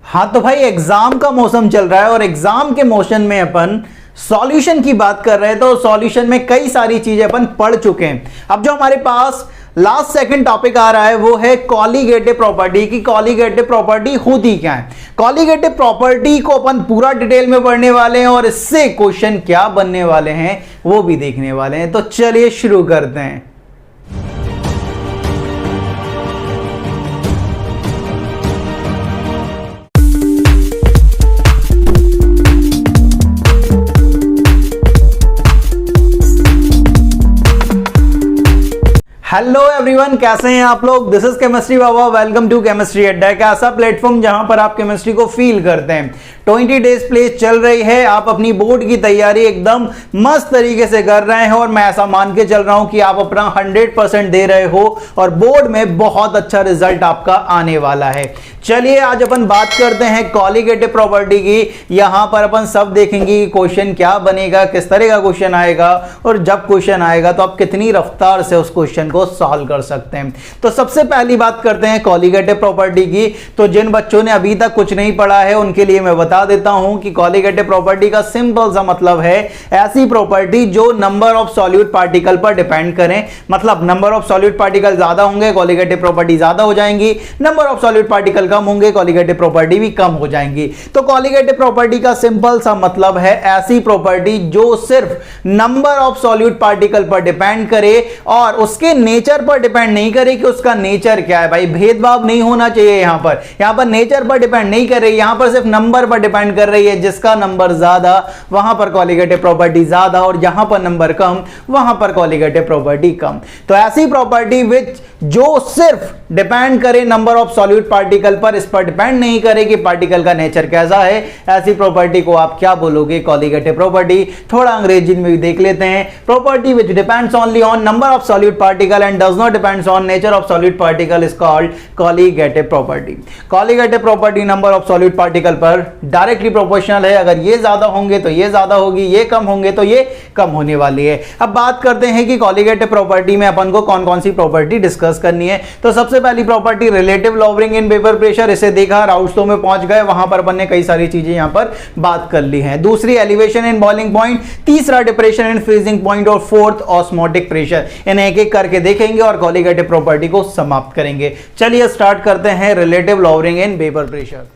हाँ तो भाई एग्जाम का मौसम चल रहा है और एग्जाम के मौसम में अपन सॉल्यूशन की बात कर रहे हैं। तो सॉल्यूशन में कई सारी चीजें अपन पढ़ चुके हैं। अब जो हमारे पास लास्ट सेकंड टॉपिक आ रहा है वो है कॉलीगेटिव प्रॉपर्टी की कॉलीगेटिव प्रॉपर्टी होती क्या है। कॉलीगेटिव प्रॉपर्टी को अपन पूरा डिटेल में पढ़ने वाले हैं और इससे क्वेश्चन क्या बनने वाले हैं वो भी देखने वाले हैं। तो चलिए शुरू करते हैं। हेलो एवरीवन, कैसे हैं आप लोग। दिस इज केमिस्ट्री बाबा, वेलकम टू केमिस्ट्री अड्डा। एक ऐसा प्लेटफॉर्म जहां पर आप केमिस्ट्री को फील करते हैं। 20 डेज प्लेस चल रही है, आप अपनी बोर्ड की तैयारी एकदम मस्त तरीके से कर रहे हैं और मैं ऐसा मान के चल रहा हूं कि आप अपना 100% दे रहे हो और बोर्ड में बहुत अच्छा रिजल्ट आपका आने वाला है। चलिए आज अपन बात करते हैं कॉलीगेटिव प्रॉपर्टी की। यहां पर अपन सब देखेंगे कि क्वेश्चन क्या बनेगा, किस तरह का क्वेश्चन आएगा और जब क्वेश्चन आएगा तो आप कितनी रफ्तार से उस क्वेश्चन को सॉल्व कर सकते हैं। तो सबसे पहली बात करते हैं कॉलीगेटिव प्रॉपर्टी की। तो जिन बच्चों ने अभी तक कुछ नहीं पढ़ा है उनके लिए मैं बता देता हूं कि कॉलीगेटिव प्रॉपर्टी का सिंपल सा मतलब है ऐसी प्रॉपर्टी जो नंबर ऑफ सॉल्यूट पार्टिकल पर डिपेंड करें। मतलब नंबर ऑफ सॉल्यूट पार्टिकल ज्यादा होंगे कॉलीगेटिव प्रॉपर्टी ज्यादा हो जाएंगी, नंबर ऑफ सॉल्यूट पार्टिकल कम होंगे कॉलीगेटिव प्रॉपर्टी भी कम हो जाएंगी। तो कॉलीगेटिव प्रॉपर्टी का सिंपल सा मतलब है ऐसी प्रॉपर्टी जो सिर्फ नंबर ऑफ सॉल्यूट पार्टिकल पर डिपेंड करे और उसके नेचर पर डिपेंड नहीं करे कि उसका नेचर क्या है। भाई भेदभाव नहीं होना चाहिए। यहां पर नेचर पर डिपेंड नहीं कर रही, यहां पर सिर्फ नंबर पर डिपेंड कर रही है। जिसका नंबर ज्यादा वहां पर कॉलीगेटिव प्रॉपर्टी ज्यादा और जहां पर नंबर कम वहां पर कॉलीगेटिव प्रॉपर्टी कम। तो ऐसी प्रॉपर्टी विच जो सिर्फ डिपेंड करे नंबर ऑफ सॉल्यूट पार्टिकल पर, इस पर डिपेंड नहीं करे कि पार्टिकल का नेचर कैसा है, ऐसी प्रॉपर्टी को आप क्या बोलोगे, कॉलीगेटिव प्रॉपर्टी। थोड़ा अंग्रेजी में भी देख लेते हैं। Property which depends only on number of solute particle and does not depends on nature of solute particle is called colligative property. Colligative property number of solute particle पर डायरेक्टली प्रोपोर्शनल है। अगर ये ज्यादा होंगे तो ये ज्यादा होगी, ये कम होंगे तो ये कम होने वाली है। अब बात करते हैं कि कॉलीगेटिव प्रॉपर्टी में अपन को कौन कौन सी प्रॉपर्टी डिस्कस करनी है। तो सबसे पहली property relative lowering in vapour pressure. इसे देखा, राउंड्स में पहुंच गए, वहां पर अपन ने कई सारी चीजें यहां पर बात कर ली हैं। दूसरी एलिवेशन इन बॉइलिंग पॉइंट, तीसरा डिप्रेशन इन फ्रीजिंग पॉइंट और फोर्थ ऑस्मोटिक प्रेशर। इन्हें एक एक करके देखेंगे और कॉलीगेटिव प्रॉपर्टी को समाप्त करेंगे। चलिए स्टार्ट करते हैं relative lowering in vapour pressure.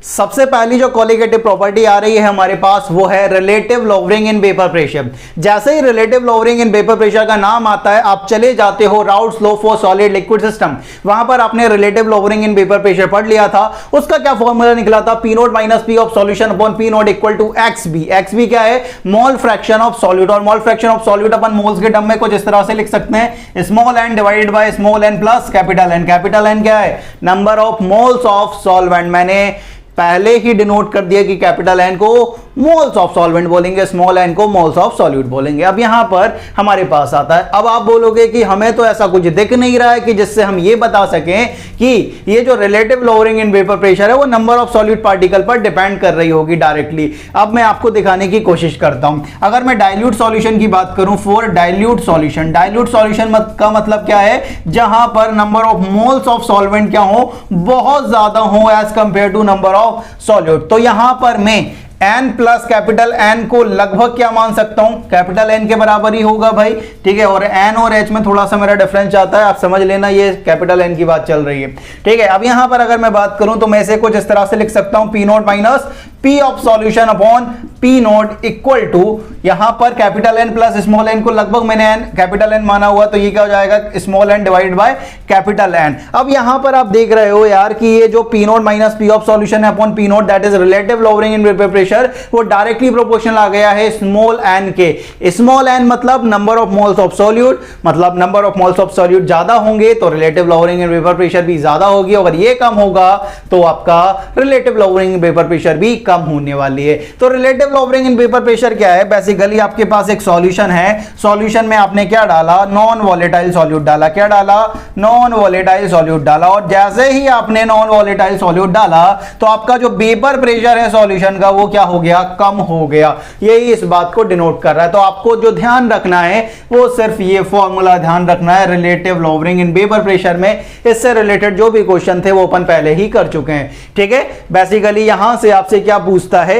सबसे पहली जो कॉलीगेटिव प्रॉपर्टी आ रही है हमारे पास वो है relative lowering in vapour pressure. जैसे ही relative lowering in vapour pressure का नाम आता है आप चले जाते हो Raoult's law for solid liquid system. वहां पर आपने relative lowering in vapour pressure पढ़ लिया था। उसका क्या फॉर्मूला निकला था, P naught minus P of solution upon P naught equal to X B. X B क्या है, मोल फ्रैक्शन ऑफ सॉल्यूट। और mole fraction of solute upon moles के टर्म में कुछ इस तरह से लिख सकते हैं, small n divided by small n plus capital N. Capital N क्या है, number of moles of solvent. मैंने पहले ही डिनोट कर दिया कि कैपिटल एन को मोल्स ऑफ सॉल्वेंट बोलेंगे, स्मॉल एन को मोल्स ऑफ सॉल्यूट बोलेंगे। अब यहां पर हमारे पास आता है, अब आप बोलोगे कि हमें तो ऐसा कुछ दिख नहीं रहा है कि जिससे हम ये बता सकें कि ये जो relative lowering in vapour pressure है वो नंबर ऑफ सॉल्यूट पार्टिकल पर डिपेंड कर रही होगी डायरेक्टली। अब मैं आपको दिखाने की कोशिश करता हूं। अगर मैं डाइल्यूट सॉल्यूशन की बात करूं, for dilute solution, dilute solution का मतलब क्या है, जहां पर number of moles of solvent क्या हो, बहुत ज्यादा हो as compare to number of solute. तो यहां पर मैं n प्लस कैपिटल N को लगभग क्या मान सकता हूं, कैपिटल N के बराबर ही होगा भाई, ठीक है। और N और H में थोड़ा सा मेरा डिफरेंस आता है, आप समझ लेना, ये कैपिटल N की बात चल रही है, ठीक है। अब यहां पर अगर मैं बात करूं तो मैं इसे कुछ इस तरह से लिख सकता हूं, P naught minus P of solution upon P naught equal to, यहां पर capital N plus small n को लगभग मैंने कैपिटल N माना हुआ तो ये क्या हो जाएगा, small n divided by capital N। अब यहां पर आप देख रहे हो यार कि ये जो P naught minus P of solution है upon P naught, that is relative lowering in vapour pressure, वो डायरेक्टली प्रोपोर्शनल आ गया है स्मॉल n के। स्मॉल n मतलब number of moles of solute, मतलब number of moles of solute ज्यादा होंगे तो relative lowering in vapour pressure भी ज्यादा होगी। अगर ये कम होगा तो आपका relative lowering in vapour pressure भी कम होने वाली है। तो relative lowering in vapour pressure क्या है, बेसिकली आपके पास एक सॉल्यूशन है, सॉल्यूशन में आपने क्या डाला, नॉन वॉलेटाइल सॉल्यूट डाला। क्या डाला, नॉन वॉलेटाइल सॉल्यूट डाला। और जैसे ही आपने नॉन वॉलेटाइल सॉल्यूट डाला तो आपका जो वेपर प्रेशर है सॉल्यूशन का वो क्या हो गया, कम हो गया। यही इस बात को डिनोट कर रहा है। तो आपको जो ध्यान रखना है वो सिर्फ ये फॉर्मूला ध्यान रखना है, relative lowering in vapour pressure में। इससे रिलेटेड जो भी क्वेश्चन थे वो अपन पहले ही कर चुके हैं, ठीक है। बेसिकली यहां से आपसे क्या पूछता है,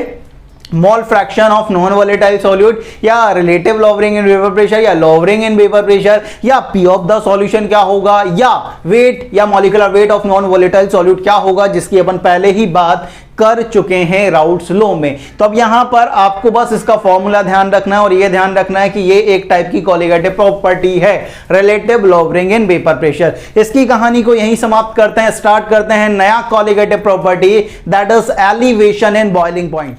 mole fraction of non volatile solute, या relative lowering in vapour pressure, या लॉवरिंग इन वेपर प्रेशर, या पी ऑफ द सॉल्यूशन क्या होगा, या वेट या molecular weight of non volatile solute क्या होगा, जिसकी अपन पहले ही बात कर चुके हैं राउट्स लॉ में। तो अब यहां पर आपको बस इसका फॉर्मूला ध्यान रखना है और यह ध्यान रखना है कि ये एक टाइप की कॉलिगेटिव प्रॉपर्टी है, relative lowering in vapour pressure. इसकी कहानी को यहीं समाप्त करते हैं, स्टार्ट करते हैं नया colligative property, that is elevation in boiling point.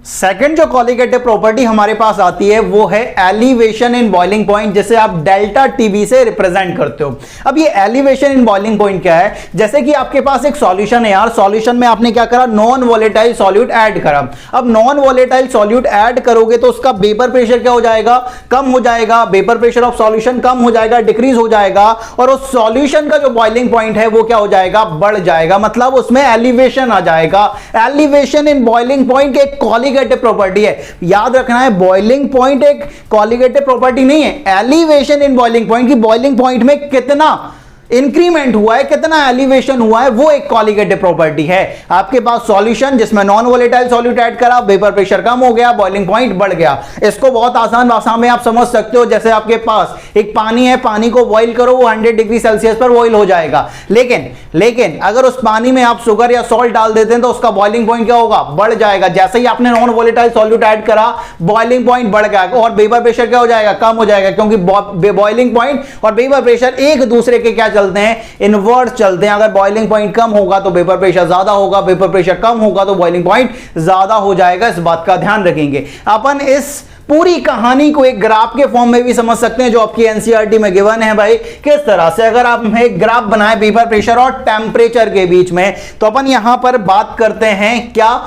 Second जो कॉलिगेटिव प्रॉपर्टी हमारे पास आती है वो है एलिवेशन इन बॉइलिंग पॉइंट, जिसे आप डेल्टा टीबी से रिप्रेजेंट करते हो। अब ये एलिवेशन इन बॉइलिंग पॉइंट क्या है, जैसे कि आपके पास एक सॉल्यूशन है यार, सॉल्यूशन में आपने क्या करा, नॉन वॉलेटाइल सॉल्यूट ऐड करा। अब नॉन वॉलेटाइल सॉल्यूट ऐड करोगे तो उसका वेपर प्रेशर क्या हो जाएगा, कम हो जाएगा, वेपर प्रेशर ऑफ सॉल्यूशन कम हो जाएगा, डिक्रीज हो जाएगा, और उस सॉल्यूशन का जो बॉइलिंग पॉइंट है वो क्या हो जाएगा, बढ़ जाएगा, मतलब उसमें एलिवेशन आ जाएगा। एलिवेशन इन बॉइलिंग पॉइंट एक कॉलिगेटिव प्रॉपर्टी है, याद रखना है। बॉइलिंग पॉइंट एक कॉलिगेटिव प्रॉपर्टी नहीं है, एलिवेशन इन बॉइलिंग पॉइंट की बॉइलिंग पॉइंट में कितना इंक्रीमेंट हुआ है, कितना एलिवेशन हुआ है, वो एक कॉलिगेटिव प्रॉपर्टी है। आपके पास सॉल्यूशन जिसमें नॉन वॉलेटाइल सॉल्यूट ऐड करा, वेपर प्रेशर कम हो गया, बॉइलिंग पॉइंट बढ़ गया। इसको बहुत आसान भाषा में आप समझ सकते हो, जैसे आपके पास एक पानी है, पानी को बॉइल करो, वो 100 डिग्री सेल्सियस पर बॉइल हो जाएगा, लेकिन अगर उस पानी में आप शुगर या सॉल्ट डाल देते हैं तो उसका बॉइलिंग पॉइंट क्या होगा, बढ़ जाएगा। जैसे ही आपने नॉन वॉलेटाइल सॉल्यूट ऐड करा, बॉइलिंग पॉइंट बढ़ गया और वेपर प्रेशर क्या हो जाएगा, कम हो जाएगा, क्योंकि बॉइलिंग पॉइंट और वेपर प्रेशर एक दूसरे के क्या चलते हैं, इनवर्स चलते हैं। अगर बॉइलिंग पॉइंट कम होगा तो वेपर प्रेशर ज्यादा होगा, वेपर प्रेशर कम होगा तो बॉइलिंग पॉइंट ज्यादा हो जाएगा। इस बात का ध्यान रखेंगे। अपन इस पूरी कहानी को एक ग्राफ के फॉर्म में भी समझ सकते हैं, जो आपकी एनसीईआरटी में गिवन है भाई। किस तरह से, अगर आप एक ग्राफ बनाए वेपर प्रेशर और टेम्परेचर के बीच में, तो अपन यहां पर बात करते हैं क्या,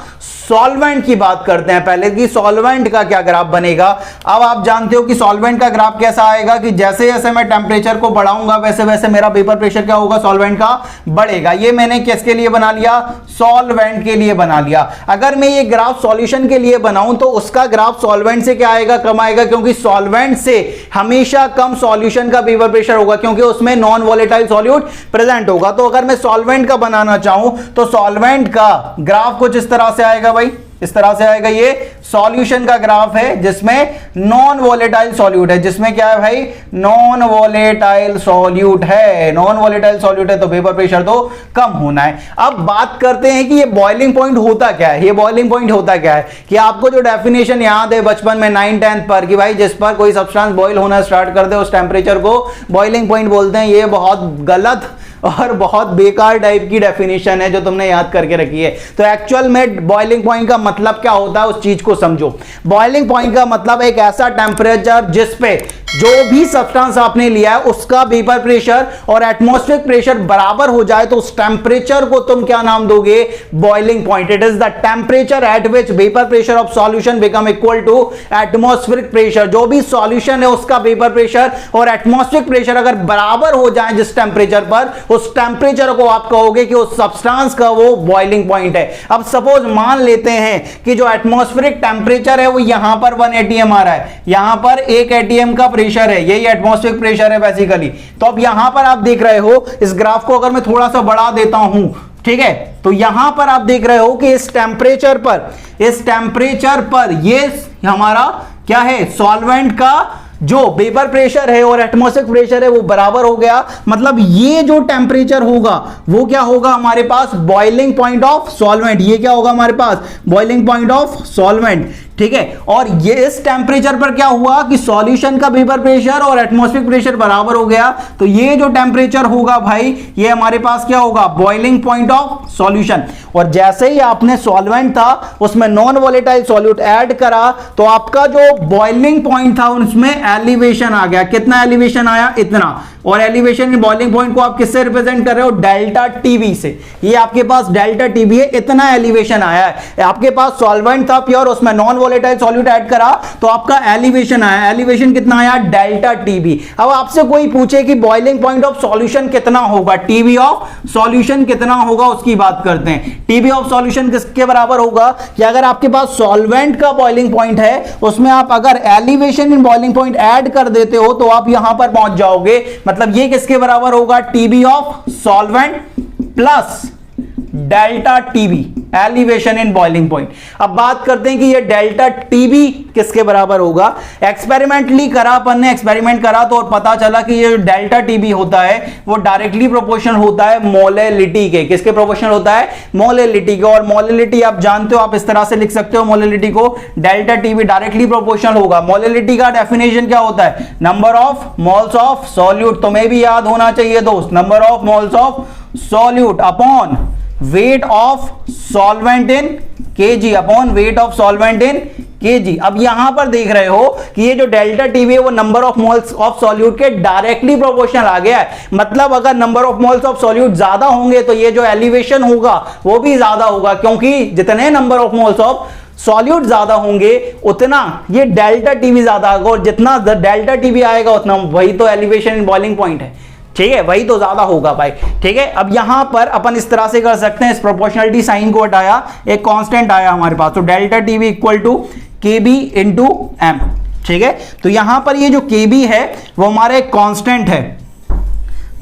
सॉल्वेंट की बात करते हैं पहले कि सॉल्वेंट का क्या ग्राफ बनेगा। अब आप जानते हो कि सॉल्वेंट का ग्राफ कैसा आएगा कि जैसे जैसे मैं टेम्परेचर को बढ़ाऊंगा वैसे वैसे मेरा वेपर प्रेशर क्या होगा, सॉल्वेंट का बढ़ेगा। ये मैंने किसके लिए बना लिया, सॉल्वेंट के लिए बना लिया। अगर मैं ये ग्राफ सॉल्यूशन के लिए बनाऊं तो उसका ग्राफ सॉल्वेंट से क्या आएगा, कम आएगा, क्योंकि सॉल्वेंट से हमेशा कम सॉल्यूशन का वेपर प्रेशर होगा, क्योंकि उसमें नॉन वॉलेटाइल सॉल्यूट प्रेजेंट होगा। तो अगर मैं सॉल्वेंट का बनाना चाहूं तो सॉल्वेंट का ग्राफ कुछ इस तरह से आएगा भाई, इस तरह से आएगा। ये सॉल्यूशन का ग्राफ है जिसमें नॉन वॉलेटाइल सॉल्यूट है, जिसमें क्या है भाई, नॉन वॉलेटाइल सॉल्यूट है। नॉन वॉलेटाइल सॉल्यूट है तो वेपर प्रेशर तो कम होना है। अब बात करते हैं कि ये बॉइलिंग पॉइंट होता क्या है। ये बॉइलिंग पॉइंट होता क्या है कि आपको जो डेफिनेशन याद है बचपन में 9th-10th पर कि भाई जिस पर कोई सब्सटेंस बॉइल होना स्टार्ट कर दे उस टेम्परेचर को बॉइलिंग पॉइंट बोलते हैं। ये बहुत गलत और बहुत बेकार टाइप की डेफिनेशन है जो तुमने याद करके रखी है। तो एक्चुअल में बॉइलिंग पॉइंट का मतलब क्या होता है, उस चीज को समझो। बॉइलिंग पॉइंट का मतलब एक ऐसा टेम्परेचर जिस पे जो भी सब्सटेंस आपने लिया है उसका वेपर प्रेशर और एटमॉस्फेरिक प्रेशर बराबर हो जाए तो उस टेम्परेचर को तुम क्या नाम दोगे, boiling point. It is the temperature at which vapour pressure of solution become equal to atmospheric pressure. जो भी सॉल्यूशन है उसका वेपर प्रेशर और एटमॉस्फेरिक प्रेशर अगर बराबर हो जाए जिस टेम्परेचर पर, उस टेम्परेचर को आप कहोगे कि उस सब्सटेंस का वो बॉइलिंग पॉइंट है। अब सपोज मान लेते हैं कि जो एटमॉस्फेरिक टेम्परेचर है वो यहां पर 1 atm आ रहा है, यहां पर 1 atm का प्रेशर है, यही एटमॉस्फेरिक प्रेशर है बेसिकली। तो अब यहां पर आप देख रहे हो इस ग्राफ को अगर मैं थोड़ा सा बढ़ा देता हूं, ठीक है, तो यहां पर आप देख रहे हो कि इस टेम्परेचर पर ये हमारा क्या है, सॉल्वेंट का जो वेपर प्रेशर है और एटमॉस्फेरिक प्रेशर है वो बराबर हो गया। मतलब ये जो टेम्परेचर होगा वो क्या होगा हमारे पास, बॉइलिंग पॉइंट ऑफ सॉल्वेंट। ये क्या होगा हमारे पास, बॉइलिंग पॉइंट ऑफ सॉल्वेंट, ठीक है। और ये इस टेम्परेचर पर क्या हुआ कि सॉल्यूशन का वेपर प्रेशर और एटमॉस्फेरिक प्रेशर बराबर हो गया। तो ये जो टेम्परेचर होगा भाई ये हमारे पास क्या होगा, बॉइलिंग पॉइंट ऑफ सॉल्यूशन। और जैसे ही आपने सॉल्वेंट था उसमें नॉन वॉलेटाइल सॉल्यूट ऐड करा तो आपका जो बॉइलिंग पॉइंट था उसमें एलिवेशन आ गया। कितना एलिवेशन आया, इतना। और एलिवेशन इन बॉइलिंग पॉइंट को आप किससे रिप्रेजेंट कर रहे हो, डेल्टा टीबी से। ये आपके पास डेल्टा टीबी है, इतना एलिवेशन आया है। आपके पास सॉल्वेंट था प्योर, उसमें नॉन वोलेटाइल सॉल्यूट ऐड करा तो आपका एलिवेशन आया, एलिवेशन कितना आया, डेल्टा टीबी। अब आपसे कोई पूछे कि बॉइलिंग पॉइंट ऑफ सॉल्यूशन कितना होगा, टीबी ऑफ सॉल्यूशन कितना होगा, उसकी बात करते हैं। टीबी ऑफ सॉल्यूशन किसके बराबर होगा कि अगर आपके पास सॉल्वेंट का बॉइलिंग पॉइंट है, उसमें आप अगर elevation in boiling point add कर देते हो तो आप यहां पर पहुंच जाओगे। मतलब ये किसके बराबर होगा, TB of solvent plus delta TB, elevation in boiling point. अब बात करते हैं कि ये डेल्टा टीबी किसके बराबर होगा। एक्सपेरिमेंटली करा, अपन ने एक्सपेरिमेंट करा तो और पता चला कि ये डेल्टा टीबी होता है वो डायरेक्टली प्रोपोर्शनल होता है मोलेलिटी के। किसके प्रोपोर्शनल होता है, मोलेलिटी के। और मोलेलिटी आप जानते हो, आप इस तरह से लिख सकते हो मोलेलिटी को, डेल्टा टीबी डायरेक्टली प्रोपोर्शनल होगा। मोलेलिटी का डेफिनेशन क्या होता है, number of moles of solute. तुम्हें भी याद होना चाहिए दोस्त, number of moles of solute upon weight of solvent in KG, upon weight of solvent in KG. अब यहां पर देख रहे हो कि ये जो डेल्टा टीबी है वो number of moles of solute के डायरेक्टली प्रोपोर्शनल आ गया है। मतलब अगर number of moles of solute ज्यादा होंगे तो ये जो एलिवेशन होगा वो भी ज्यादा होगा, क्योंकि जितने number of moles of solute ज्यादा होंगे उतना ये डेल्टा टीबी ज्यादा होगा, और जितना डेल्टा टीबी आएगा उतना वही तो एलिवेशन इन बॉइलिंग पॉइंट है। ठीक है, वही तो ज्यादा होगा भाई। ठीक है, अब यहां पर अपन इस तरह से कर सकते हैं, इस प्रोपोर्शनलिटी साइन को हटाया, एक कांस्टेंट आया हमारे पास, तो डेल्टा टीबी इक्वल टू के बी इंटू एम। ठीक है, तो यहां पर ये जो के बी है वो हमारा एक कांस्टेंट है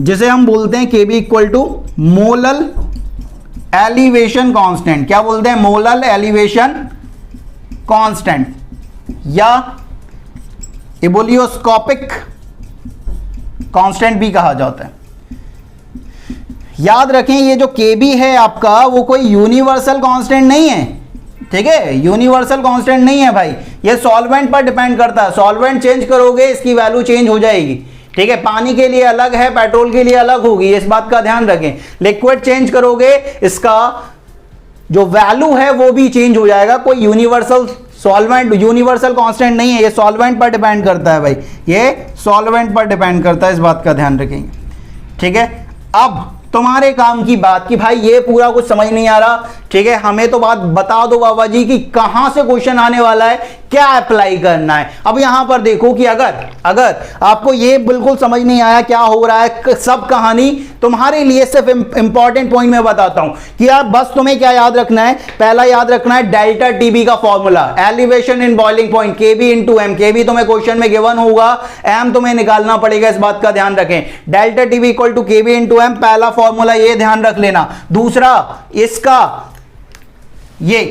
जिसे हम बोलते हैं K B equal to molal elevation constant. क्या बोलते हैं, मोलल एलिवेशन कांस्टेंट या इबोलियोस्कोपिक कांस्टेंट भी कहा जाता है। याद रखें ये जो Kb है आपका वो कोई यूनिवर्सल कांस्टेंट नहीं है। ठीक है, यूनिवर्सल कांस्टेंट नहीं है भाई, ये सॉल्वेंट पर डिपेंड करता है। सॉल्वेंट चेंज करोगे इसकी वैल्यू चेंज हो जाएगी। ठीक है, पानी के लिए अलग है, पेट्रोल के लिए अलग होगी, इस बात का ध्यान रखें। लिक्विड चेंज करोगे इसका जो वैल्यू है वो भी चेंज हो जाएगा। कोई यूनिवर्सल सॉल्वेंट यूनिवर्सल कांस्टेंट नहीं है, ये सॉल्वेंट पर डिपेंड करता है भाई, ये सॉल्वेंट पर डिपेंड करता है, इस बात का ध्यान रखेंगे। ठीक है, अब तुम्हारे काम की बात कि भाई ये पूरा कुछ समझ नहीं आ रहा। ठीक है, हमें तो बात बता दो बाबा जी कि कहां से क्वेश्चन आने वाला है, क्या अप्लाई करना है। अब यहां पर देखो कि अगर आपको ये बिल्कुल समझ नहीं आया क्या हो रहा है, सब कहानी तुम्हारे लिए सिर्फ इंपॉर्टेंट पॉइंट में बताता हूं कि यार बस तुम्हें क्या याद रखना है, पहला याद रखना है डेल्टा टीबी का formula, elevation in boiling point, KB into M. KB तुम्हें क्वेश्चन में गिवन होगा, एम तुम्हें निकालना पड़ेगा, इस बात का ध्यान रखें। Delta TB equal to KB into M, पहला फॉर्मूला ये ध्यान रख लेना। दूसरा इसका ये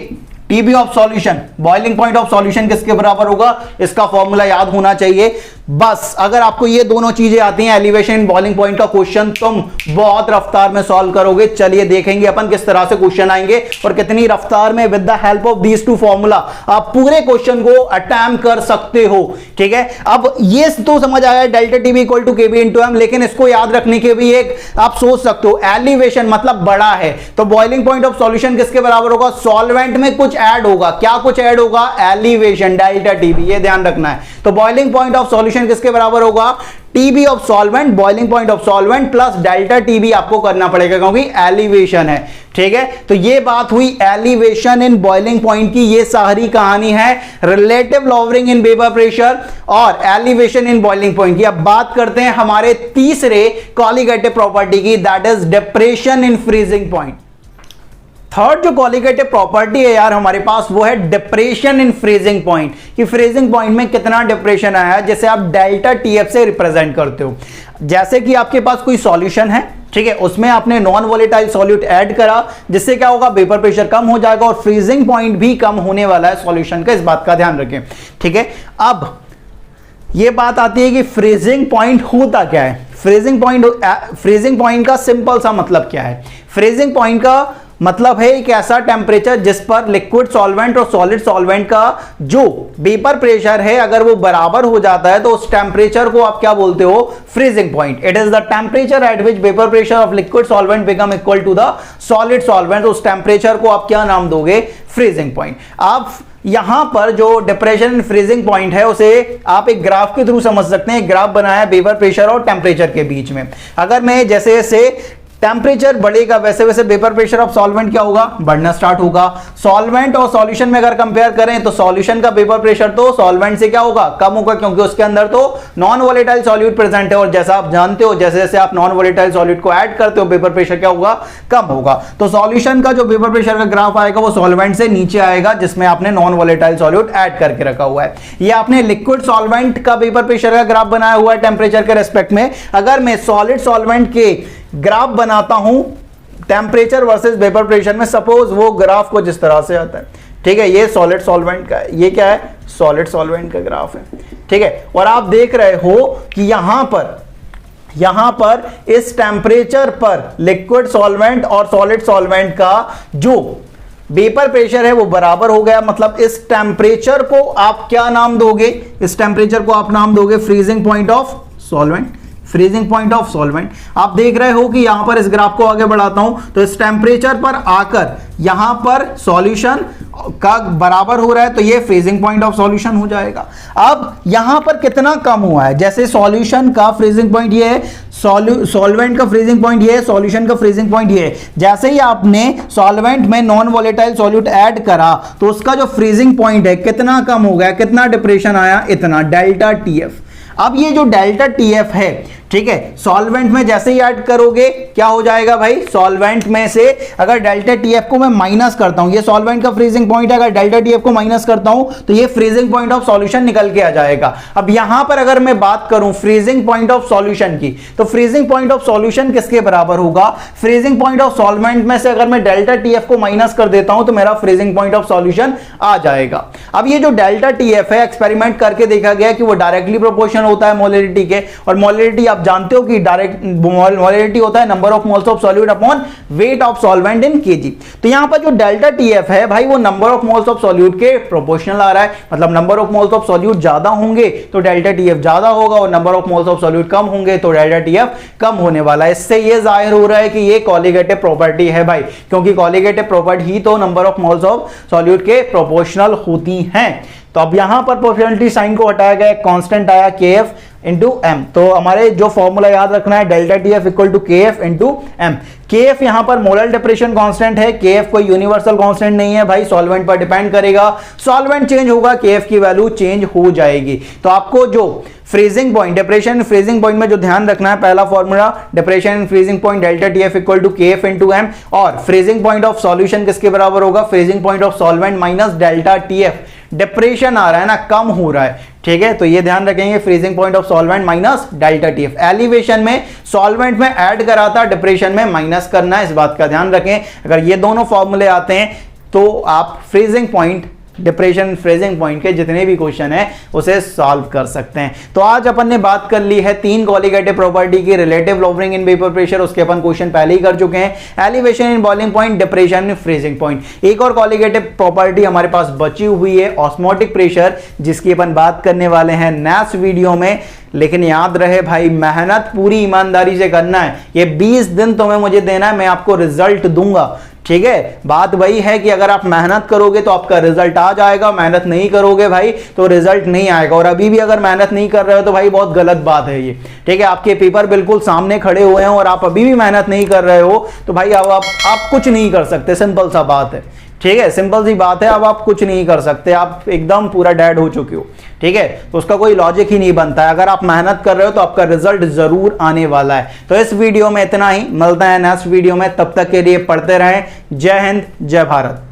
TB of solution, boiling point of solution किसके बराबर होगा, इसका फॉर्मूला याद होना चाहिए। बस अगर आपको ये दोनों चीजें आती हैं, एलिवेशन बॉइलिंग पॉइंट का क्वेश्चन तुम बहुत रफ्तार में सॉल्व करोगे। चलिए देखेंगे अपन किस तरह से क्वेश्चन आएंगे और कितनी रफ्तार में with the help of these two formula आप पूरे क्वेश्चन को अटेम्प्ट कर सकते हो। ठीक है, अब ये तो समझ आया delta TB equal to KB into M, लेकिन इसको याद रखने के भी एक आप सोच सकते हो, एलिवेशन मतलब बड़ा है तो बॉइलिंग पॉइंट ऑफ सॉल्यूशन किसके बराबर होगा, सॉल्वेंट में कुछ ऐड होगा। क्या कुछ ऐड होगा, एलिवेशन, डेल्टा टीबी, ये ध्यान रखना है। तो बॉइलिंग पॉइंट ऑफ सॉल्यूशन किसके बराबर होगा, TB of solvent, boiling point of solvent plus delta TB आपको करना पड़ेगा क्योंकि एलिवेशन है। ठीक है, तो ये बात हुई एलिवेशन इन बॉइलिंग पॉइंट की, ये सारी कहानी है relative lowering in vapour pressure और एलिवेशन इन बॉइलिंग पॉइंट की। अब बात करते हैं हमारे तीसरे कॉलिगेटिव प्रॉपर्टी की, that is depression in freezing point. Third जो कॉलिगेटिव प्रॉपर्टी है यार हमारे पास वो है डिप्रेशन इन फ्रीजिंग पॉइंट, कि फ्रीजिंग पॉइंट में कितना डिप्रेशन आया है, जैसे आप डेल्टा टीएफ से रिप्रेजेंट करते हो। जैसे कि आपके पास कोई सॉल्यूशन है, ठीक है, उसमें आपने नॉन वोलेटाइल सॉल्यूट ऐड करा, जिससे क्या होगा, वेपर प्रेशर कम हो जाएगा और फ्रीजिंग पॉइंट भी कम होने वाला है सॉल्यूशन का, इस बात का ध्यान रखें। ठीक है, अब ये बात आती है कि फ्रीजिंग पॉइंट होता क्या है। फ्रीजिंग पॉइंट का सिंपल सा मतलब क्या है, फ्रीजिंग पॉइंट का मतलब है एक ऐसा टेम्परेचर जिस पर लिक्विड सॉल्वेंट और सॉलिड सॉल्वेंट का जो वेपर प्रेशर है अगर वो बराबर हो जाता है तो उस टेम्परेचर को आप क्या बोलते हो, freezing point. It is the temperature at which vapour pressure of liquid solvent become equal to the solid solvent. उस टेम्परेचर को आप क्या नाम दोगे, फ्रीजिंग पॉइंट। आप यहां पर जो डिप्रेशन इन फ्रीजिंग पॉइंट है उसे आप एक ग्राफ के थ्रू समझ सकते हैं। एक ग्राफ बनाया वेपर प्रेशर और टेम्परेचर के बीच में। अगर मैं जैसे टेम्परेचर बढ़ेगा वैसे वैसे वेपर प्रेशर ऑफ सॉल्वेंट क्या होगा, बढ़ना स्टार्ट होगा। सॉल्वेंट और सॉल्यूशन में अगर कंपेयर करें तो सॉल्यूशन का वेपर प्रेशर तो सॉल्वेंट से क्या होगा, कम होगा, क्योंकि उसके अंदर तो नॉन वोलेटाइल सॉल्यूट प्रेजेंट है। और जैसा आप जानते हो जैसे जैसे आप नॉन वोलेटाइल सॉल्यूट को ऐड करते हो वेपर प्रेशर क्या होगा, कम होगा। तो सॉल्यूशन का जो वेपर प्रेशर का ग्राफ आएगा वो सॉल्वेंट से नीचे आएगा जिसमें आपने नॉन वोलेटाइल सॉल्यूट ऐड करके रखा हुआ है। ये आपने लिक्विड सॉल्वेंट का वेपर प्रेशर का ग्राफ बनाया हुआ है टेम्परेचर के रेस्पेक्ट में। अगर मैं सॉलिड सॉल्वेंट के ग्राफ बनाता हूं टेम्परेचर वर्सेस वेपर प्रेशर में, सपोज वो ग्राफ को जिस तरह से आता है, ठीक है, ये सॉलिड सॉल्वेंट का है, ये क्या है, सॉलिड सॉल्वेंट का ग्राफ है, ठीक है। और आप देख रहे हो कि यहां पर इस टेम्परेचर पर लिक्विड सॉल्वेंट और सॉलिड सॉल्वेंट का जो वेपर प्रेशर है वो बराबर हो गया। मतलब इस टेम्परेचर को आप क्या नाम दोगे, इस टेम्परेचर को आप नाम दोगे freezing point of solvent, freezing point of solvent. आप देख रहे हो कि यहां पर इस ग्राफ को आगे बढ़ाता हूं तो इस टेम्परेचर पर आकर यहां पर सॉल्यूशन का बराबर हो रहा है तो ये फ्रीजिंग पॉइंट ऑफ सॉल्यूशन हो जाएगा। अब यहां पर कितना कम हुआ है, जैसे सॉल्यूशन का फ्रीजिंग पॉइंट ये है, सॉल्वेंट का फ्रीजिंग पॉइंट ये है, सॉल्यूशन का फ्रीजिंग पॉइंट ये है। जैसे ही आपने सॉल्वेंट में नॉन वोलेटाइल सॉल्यूट ऐड करा तो उसका जो फ्रीजिंग पॉइंट है कितना कम हो गया, कितना डिप्रेशन आया, इतना, डेल्टा टीएफ। अब ये जो डेल्टा टीएफ है, ठीक है, सॉल्वेंट में जैसे ही ऐड करोगे क्या हो जाएगा भाई, सॉल्वेंट में से अगर डेल्टा टीएफ को मैं माइनस करता हूं, ये सॉल्वेंट का फ्रीजिंग पॉइंट है, अगर डेल्टा टीएफ को माइनस करता हूं तो ये फ्रीजिंग पॉइंट ऑफ सॉल्यूशन निकल के आ जाएगा। अब यहां पर अगर मैं बात करूं फ्रीजिंग पॉइंट ऑफ सॉल्यूशन की, तो फ्रीजिंग पॉइंट ऑफ सॉल्यूशन किसके बराबर होगा, फ्रीजिंग पॉइंट ऑफ सॉल्वेंट में से अगर मैं डेल्टा टीएफ को माइनस कर देता हूं तो मेरा फ्रीजिंग पॉइंट ऑफ सॉल्यूशन आ जाएगा। अब ये जो डेल्टा टीएफ है एक्सपेरिमेंट करके देखा गया कि वो डायरेक्टली प्रोपोर्शनल होता है मोलरिटी के, और मोलरिटी आप जानते हो कि मोलरिटी होता है number of moles of solute upon weight of solvent in KG. तो यहां पर जो डेल्टा टीएफ है भाई वो number of moles of solute के प्रोपोर्शनल आ रहा है। मतलब number of moles of solute ज्यादा होंगे तो डेल्टा टीएफ ज्यादा होगा, और number of moles of solute कम होंगे तो डेल्टा टीएफ कम होने वाला है। इससे ये जाहिर हो रहा है कि ये कॉलिगेटिव प्रॉपर्टी है भाई, क्योंकि कॉलिगेटिव प्रॉपर्टी ही तो number of moles of solute के प्रोपोर्शनल होती हैं। तो अब यहां पर प्रोपोर्शनलिटी साइन को हटाया गया, कांस्टेंट आया KF इंटू एम। तो हमारे जो फॉर्मूला याद रखना है delta TF equal to KF into M. KF यहां पर मोलर डिप्रेशन कांस्टेंट है, KF कोई यूनिवर्सल कांस्टेंट नहीं है भाई, सॉल्वेंट पर डिपेंड करेगा। सॉल्वेंट चेंज होगा KF की वैल्यू चेंज हो जाएगी। तो आपको जो freezing point, depression freezing point में जो ध्यान रखना है, पहला formula depression freezing point delta TF equal to KF into M, और फ्रीजिंग पॉइंट ऑफ सॉल्यूशन किसके बराबर होगा, freezing point of solvent minus delta TF. Depression आ रहा है ना, कम हो रहा है, ठीक है, तो ये ध्यान रखेंगे freezing point of solvent minus delta TF. Elevation में सॉल्वेंट में ऐड करा था, डिप्रेशन में माइनस करना है, इस बात का ध्यान रखें। अगर ये दोनों फॉर्मूले आते हैं तो आप freezing point, depression, freezing point के जितने भी क्वेश्चन है उसे सॉल्व कर सकते हैं। तो आज अपन ने बात कर ली है तीन कॉलिगेटिव प्रॉपर्टी की, relative lowering in vapour pressure, उसके अपन क्वेश्चन पहले ही कर चुके हैं, elevation in boiling point, depression in freezing point. एक और कॉलिगेटिव प्रॉपर्टी हमारे पास बची हुई है ऑस्मोटिक प्रेशर, जिसकी अपन बात करने वाले हैं नेक्स्ट वीडियो में। लेकिन याद रहे भाई, मेहनत पूरी ईमानदारी से करना है। ये 20 दिन तुम्हें मुझे देना है, मैं आपको रिजल्ट दूंगा, ठीक है। बात वही है कि अगर आप मेहनत करोगे तो आपका रिजल्ट आ जाएगा, मेहनत नहीं करोगे भाई तो रिजल्ट नहीं आएगा। और अभी भी अगर मेहनत नहीं कर रहे हो तो भाई बहुत गलत बात है ये, ठीक है। आपके पेपर बिल्कुल सामने खड़े हुए हैं और आप अभी भी मेहनत नहीं कर रहे हो तो भाई अब आप कुछ नहीं कर सकते, सिंपल सा बात है, ठीक है, सिंपल सी बात है। अब आप कुछ नहीं कर सकते, आप एकदम पूरा डेड हो चुके हो, ठीक है। तो उसका कोई लॉजिक ही नहीं बनता है। अगर आप मेहनत कर रहे हो तो आपका रिजल्ट जरूर आने वाला है। तो इस वीडियो में इतना ही, मिलते हैं नेक्स्ट वीडियो में, तब तक के लिए पढ़ते रहें। जय हिंद, जय भारत।